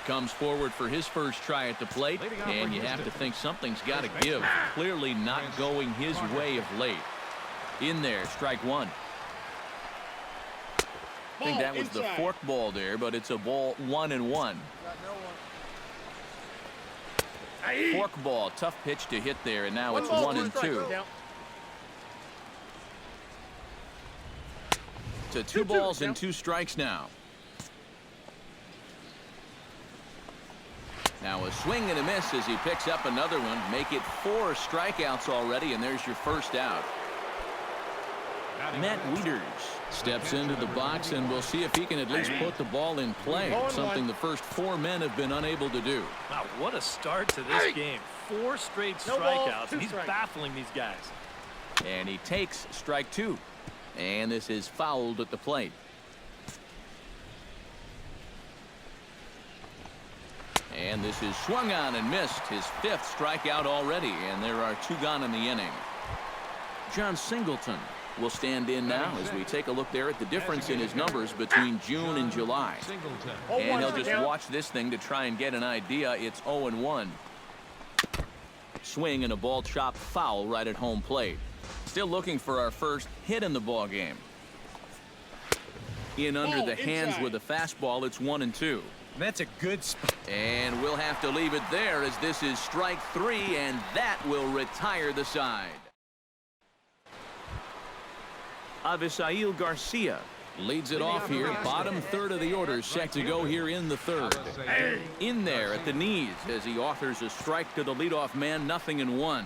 comes forward for his first try at the plate, and you have to think something's got to give. Clearly not going his way of late. In there, strike one. I think that was the fork ball there, but it's a ball 1-1. Fork ball, tough pitch to hit there, and now it's 1-2. To 2 balls and 2 strikes now. Now a swing and a miss as he picks up another one. Make it 4 strikeouts already, and there's your first out. Matt Wieters steps into the box, and we'll see if he can at least put the ball in play, something the first 4 men have been unable to do. Wow, what a start to this game. 4 straight strikeouts, and he's baffling these guys. And he takes strike 2. And this is fouled at the plate. And this is swung on and missed. His 5th strikeout already, and there are 2 gone in the inning. John Singleton will stand in now as we take a look there at the difference in his numbers between June and July. And he'll just watch this thing to try and get an idea. It's 0-1. Swing and a ball chopped foul right at home plate. Still looking for our first hit in the ball game. In under the hands with a fastball, it's 1-2. That's a good spot. And we'll have to leave it there as this is strike 3, and that will retire the side. Avisail Garcia leads it off here. Bottom third of the order set to go here in the 3rd. In there at the knees as he offers a strike to the leadoff man, 0-1.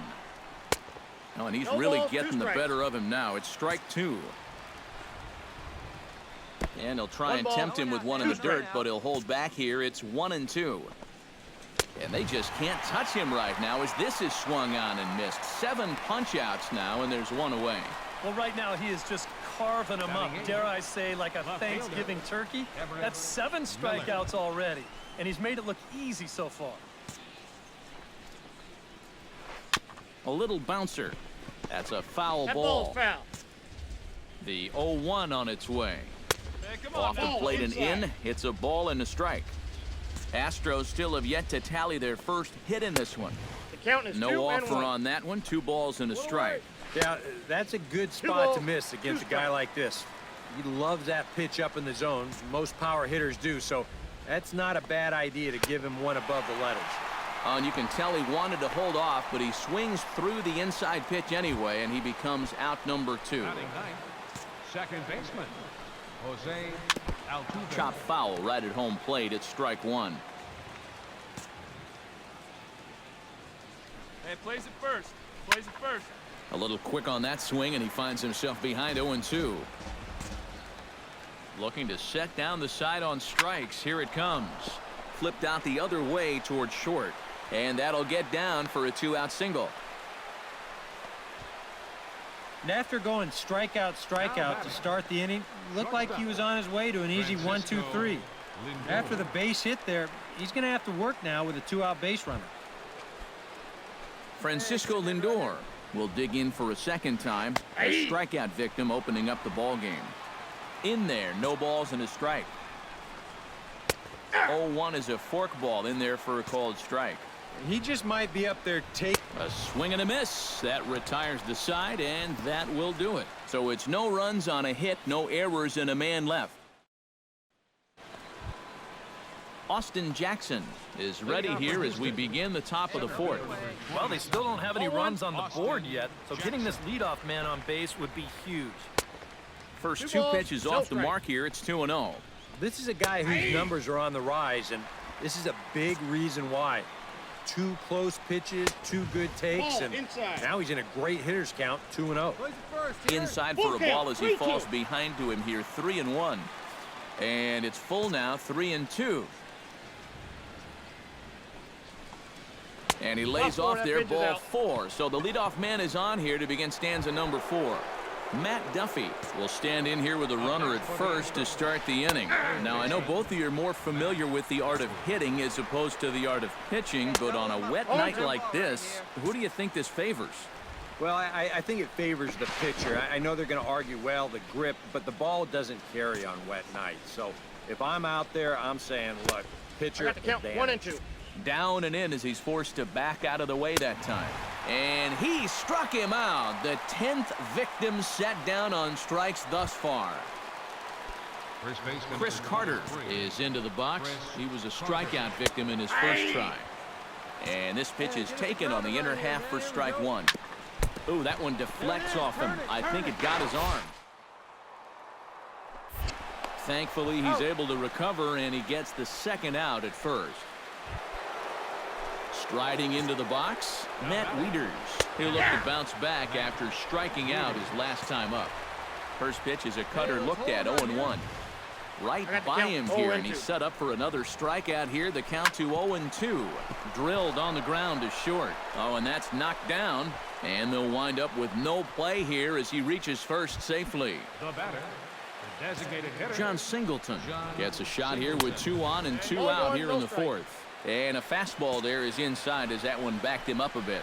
Oh, and he's really getting the better of him now. It's strike 2. And he'll try and tempt him with one in the dirt, but he'll hold back here. It's 1-2. And they just can't touch him right now as this is swung on and missed. 7 punch-outs now, and there's 1 away. Well, right now he is just carving them up. Dare I say, like a Thanksgiving turkey? That's 7 strikeouts already, and he's made it look easy so far. A little bouncer. That's a foul ball. The 0-1 on its way. Off the plate and in. It's a ball and a strike. Astros still have yet to tally their first hit in this one. No offer on that one. 2 balls and a strike. Yeah, that's a good spot to miss against a guy like this. He loves that pitch up in the zone. Most power hitters do, so that's not a bad idea to give him one above the letters. And you can tell he wanted to hold off, but he swings through the inside pitch anyway, and he becomes out number 2. Second baseman, Jose Altuve. Chop foul right at home plate. It's strike 1. Hey, plays it first. Plays it first. A little quick on that swing, and he finds himself behind 0-2. Looking to set down the side on strikes. Here it comes. Flipped out the other way towards short. And that'll get down for a 2-out single. And after going strikeout to start the inning, looked like he was on his way to an easy 1-2-3. After the base hit there, he's going to have to work now with a 2-out base runner. Francisco Lindor will dig in for a second time. A strikeout victim opening up the ball game. In there, no balls and a strike. 0-1 is a fork ball in there for a called strike. He just might be up there a swing and a miss. That retires the side, and that will do it. So it's no runs on a hit, no errors, and a man left. Austin Jackson is ready here as we begin the top of the 4th. Well, they still don't have any runs on the board yet, so getting this leadoff man on base would be huge. First 2 pitches off the mark here. It's 2-0. This is a guy whose numbers are on the rise, and this is a big reason why. 2 close pitches, 2 good takes, and now he's in a great hitter's count, 2-0. Inside for a ball as he falls behind to him here, 3-1. And it's full now, 3-2. And he lays off there, ball 4. So the leadoff man is on here to begin stanza number 4. Matt Duffy will stand in here with a runner at first to start the inning. Now, I know both of you are more familiar with the art of hitting as opposed to the art of pitching, but on a wet night like this, who do you think this favors? Well, I think it favors the pitcher. I know they're going to argue, well, the grip, but the ball doesn't carry on wet nights. So if I'm out there, I'm saying, look, pitcher advantage. 1 and 2. Down and in as he's forced to back out of the way that time. And he struck him out. The 10th victim set down on strikes thus far. First baseman Chris for Carter number 3. is into the box. He was a Chris strikeout Carter. victim in his first try. And this pitch is taken on the inner half for strike one. Ooh, that one deflects off him. I think it got his arm. Thankfully, he's able to recover, and he gets the second out at first. Striding into the box, Matt Wieters. He'll look to bounce back after striking out his last time up. First pitch is a cutter looked at 0-1. Right by him here, and he's set up for another strikeout here. The count to 0-2. Drilled on the ground to short. Oh, and that's knocked down. And they'll wind up with no play here as he reaches first safely. The batter, the designated hitter. John Singleton gets a shot here with 2 on and 2 out here in the fourth. And a fastball there is inside as that one backed him up a bit.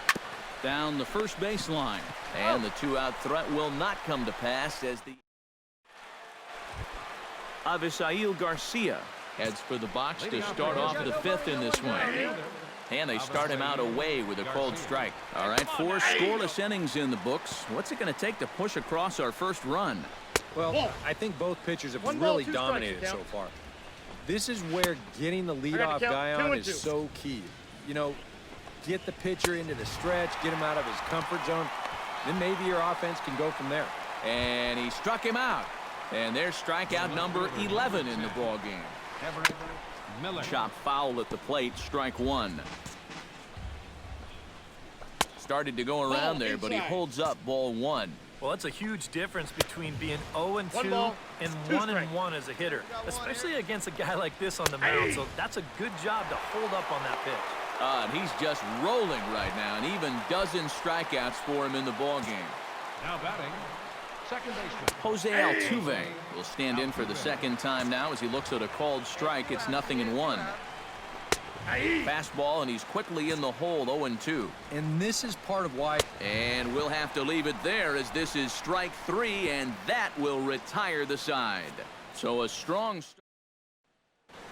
Down the first baseline. And the 2-out threat will not come to pass as the Avisail Garcia heads for the box to start off the 5th in this one. And they start him out away with a called strike. All right, 4 scoreless innings in the books. What's it going to take to push across our first run? Well, I think both pitchers have really dominated so far. This is where getting the leadoff guy on is so key. You know, get the pitcher into the stretch, get him out of his comfort zone, then maybe your offense can go from there. And he struck him out. And there's strikeout number 11 in the ball game. Miller. Chop foul at the plate, strike one. Started to go around there, but he holds up ball one. Well, that's a huge difference between being 0-2 and 1-1 as a hitter, especially against a guy like this on the mound. So that's a good job to hold up on that pitch. And he's just rolling right now, and even dozen strikeouts for him in the ball game. Now batting, second baseman. Jose Altuve will stand in for the second time now as he looks at a called strike. It's 0-1. Fastball, and he's quickly in the hole, 0-2. And this is part of why. And we'll have to leave it there as this is strike 3, and that will retire the side. So a strong start.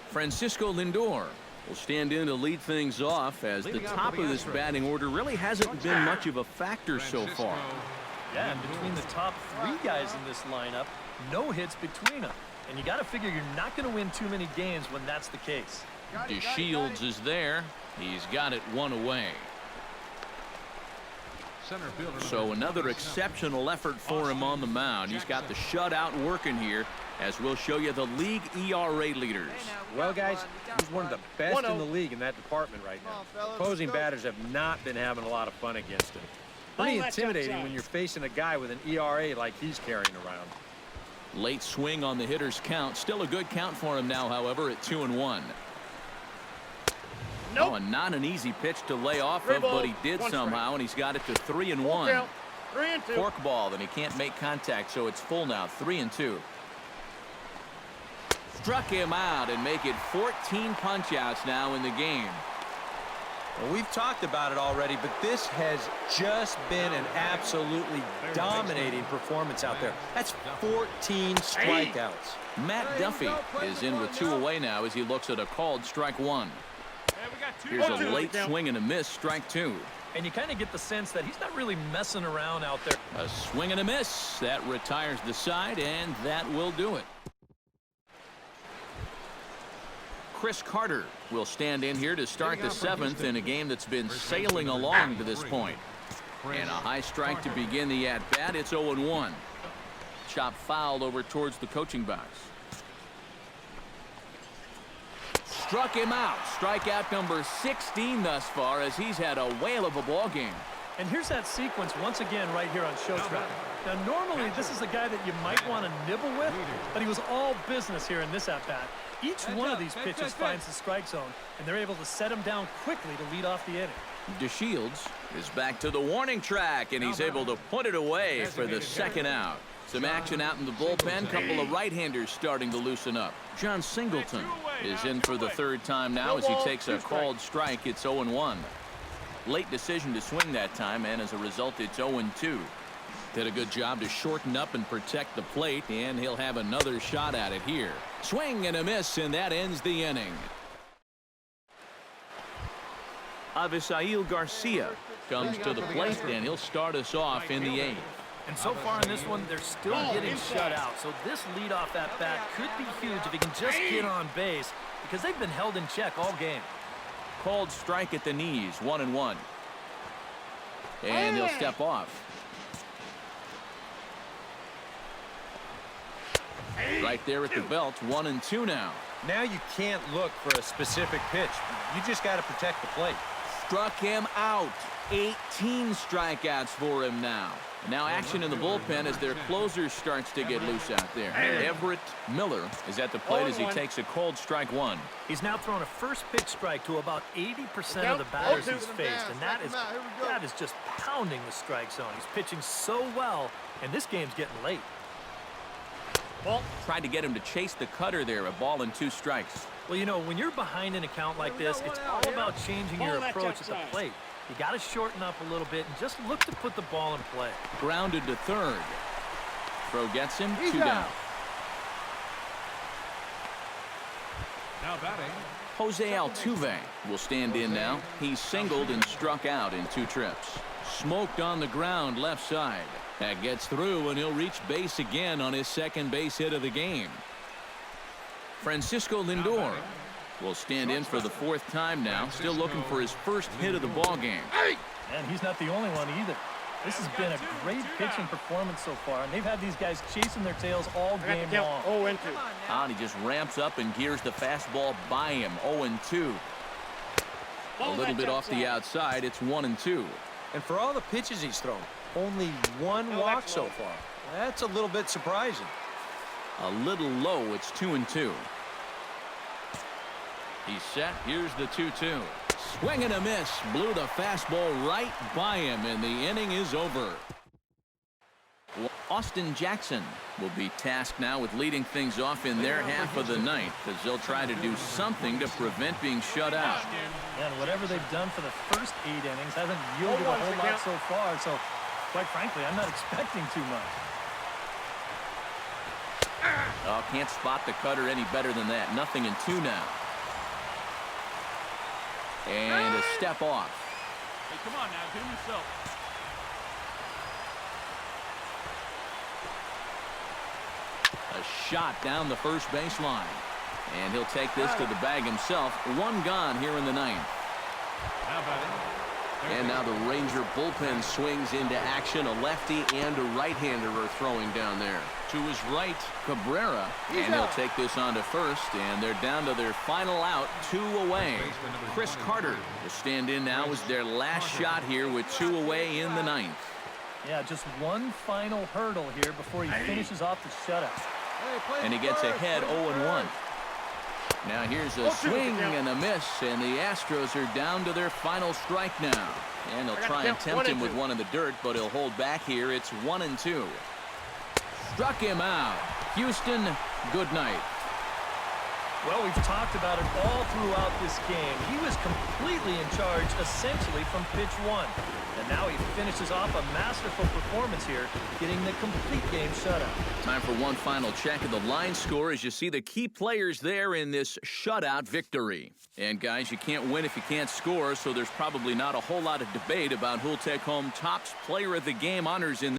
Francisco Lindor will stand in to lead things off as the top of this batting order really hasn't been much of a factor so far. Yeah, and between the top 3 guys in this lineup, no hits between them. And you got to figure you're not going to win too many games when that's the case. DeShields is there. He's got it 1 away. Center fielder. So another exceptional effort for him on the mound. He's got the shutout working here, as we'll show you the league ERA leaders. Well, guys, he's one of the best in the league in that department right now. Opposing batters have not been having a lot of fun against him. Pretty intimidating when you're facing a guy with an ERA like he's carrying around. Late swing on the hitter's count. Still a good count for him now, however, at 2-1. Oh, and not an easy pitch to lay off of, but he did somehow, and he's got it to 3-1. 3-2. Fork ball, and he can't make contact, so it's full now, 3-2. Struck him out and make it 14 punch-outs now in the game. Well, we've talked about it already, but this has just been an absolutely dominating performance out there. That's 14 strikeouts. Matt Duffy is in with 2 away now as he looks at a called strike 1. Here's a late swing and a miss, strike 2. And you kind of get the sense that he's not really messing around out there. A swing and a miss. That retires the side, and that will do it. Chris Carter will stand in here to start the 7th in a game that's been sailing along to this point. And a high strike to begin the at-bat. It's 0-1. Chop fouled over towards the coaching box. Struck him out. Strikeout number 16 thus far as he's had a whale of a ball game. And here's that sequence once again right here on Showtrack. Now, normally this is a guy that you might want to nibble with, but he was all business here in this at-bat. Each one of these pitches finds the strike zone, and they're able to set him down quickly to lead off the inning. DeShields is back to the warning track, and he's able to put it away for the second out. Some action out in the bullpen. Couple of right-handers starting to loosen up. John Singleton is in for the 3rd time now as he takes a called strike. It's 0-1. Late decision to swing that time, and as a result, it's 0-2. Did a good job to shorten up and protect the plate, and he'll have another shot at it here. Swing and a miss, and that ends the inning. Avisail Garcia comes to the plate, and he'll start us off in the 8th. And so far in this one, they're still getting shut out. So this leadoff at bat could be huge if he can just get on base, because they've been held in check all game. Called strike at the knees, 1-1. And he'll step off. Right there at the belt, 1-2 now. Now you can't look for a specific pitch. You just got to protect the plate. Struck him out. 18 strikeouts for him now. Now action in the bullpen as their closer starts to get loose out there. Everett Miller is at the plate as he takes a called strike 1. He's now thrown a first pitch strike to about 80% of the batters he's faced, and that is just pounding the strike zone. He's pitching so well, and this game's getting late. Well, tried to get him to chase the cutter there, a ball and 2 strikes. Well, you know, when you're behind an account like this, it's all about changing your approach at the plate. You got to shorten up a little bit and just look to put the ball in play. Grounded to third. Throw gets him, 2 down. Now batting. Jose Altuve will stand in now. He's singled and struck out in 2 trips. Smoked on the ground left side. That gets through, and he'll reach base again on his second base hit of the game. Francisco Lindor will stand in for the 4th time now, still looking for his first hit of the ball game. And he's not the only one either. This has been a great pitching performance so far, and they've had these guys chasing their tails all game long. And he just ramps up and gears the fastball by him. 0-2. A little bit off the outside. It's 1-2. And for all the pitches he's thrown, only 1 walk so far. That's a little bit surprising. A little low. It's 2-2. He's set. Here's the 2-2. Swing and a miss. Blew the fastball right by him, and the inning is over. Austin Jackson will be tasked now with leading things off in their half of the 9th, as they'll try to do something to prevent being shut out. And whatever they've done for the first 8 innings hasn't yielded a whole lot so far, so quite frankly, I'm not expecting too much. Oh, can't spot the cutter any better than that. 0-2 now. And a step off. Hey, come on now, do yourself. A shot down the first baseline. And he'll take this to the bag himself. 1 gone here in the 9th. Now batting. And now the Ranger bullpen swings into action. A lefty and a right-hander are throwing down there. To his right, Cabrera. And he'll take this on to first. And they're down to their final out, 2 away. Chris Carter will stand in now as their last shot here with 2 away in the 9th. Yeah, just 1 final hurdle here before he finishes off the shutout. And he gets ahead 0-1. Now here's a swing and a miss, and the Astros are down to their final strike now. And they'll try and tempt him with 1 in the dirt, but he'll hold back here. It's 1-2. Struck him out. Houston, good night. Well, we've talked about it all throughout this game. He was completely in charge, essentially, from pitch 1. And now he finishes off a masterful performance here, getting the complete game shutout. Time for one final check of the line score as you see the key players there in this shutout victory. And, guys, you can't win if you can't score, so there's probably not a whole lot of debate about who'll take home Topps Player of the Game honors in